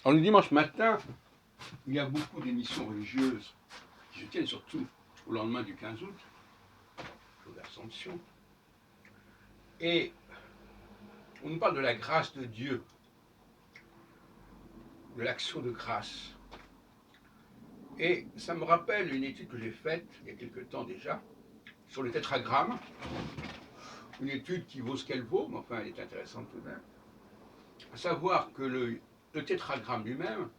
Alors le dimanche matin, il y a beaucoup d'émissions religieuses qui se tiennent surtout au lendemain du 15 août, jour d'Assomption. Et on nous parle de la grâce de Dieu, de l'action de grâce. Et ça me rappelle une étude que j'ai faite il y a quelque temps déjà sur le tétragramme, une étude qui vaut ce qu'elle vaut, mais enfin elle est intéressante tout de même. À savoir que le tétragramme lui-même,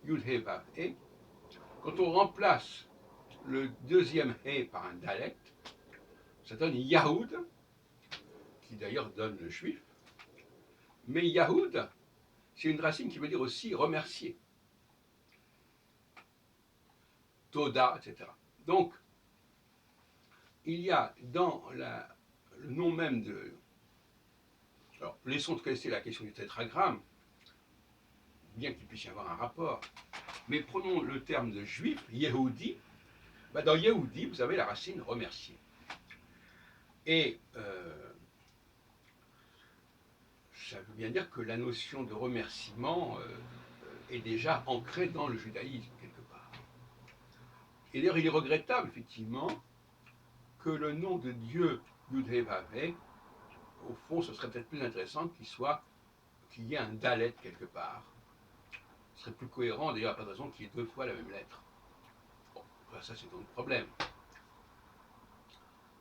Yud He Vav He, quand on remplace le deuxième He par un Dalet, ça donne Yahoud, qui d'ailleurs donne le juif. Mais Yahoud, c'est une racine qui veut dire aussi remercier. Toda, etc. Donc, il y a dans le nom même de... Alors, laissons de côté la question du tétragramme, bien qu'il puisse y avoir un rapport, mais prenons le terme de juif, Yehudi. Dans Yehudi, vous avez la racine remercier. Et ça veut bien dire que la notion de remerciement est déjà ancrée dans le judaïsme, quelque part. Et d'ailleurs, il est regrettable, effectivement, que le nom de Dieu, Yud-He Vav-He, au fond, ce serait peut-être plus intéressant qu'il y ait un Dalet quelque part. Ce serait plus cohérent, d'ailleurs, pas de raison qu'il y ait deux fois la même lettre. Bon, ça c'est un autre problème.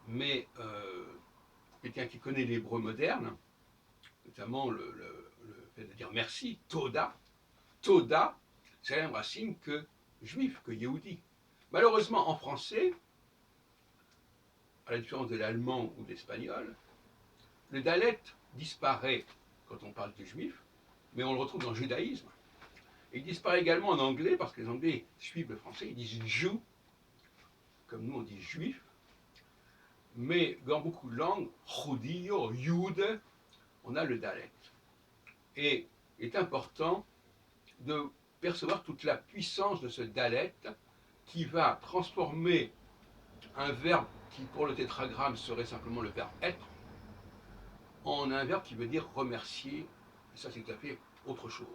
Mais quelqu'un qui connaît l'hébreu moderne, notamment le fait de dire merci, Toda, Toda, c'est la même racine que juif, que Yehudi. Malheureusement, en français, à la différence de l'allemand ou de l'espagnol, le Dalet disparaît quand on parle du juif, mais on le retrouve dans le judaïsme. Et il disparaît également en anglais, parce que les Anglais suivent le français, ils disent Jew, comme nous on dit juif, mais dans beaucoup de langues, Judio, Yud, on a le Dalet. Et il est important de percevoir toute la puissance de ce Dalet qui va transformer un verbe qui pour le tétragramme serait simplement le verbe être en un verbe qui veut dire remercier, et ça c'est tout à fait autre chose.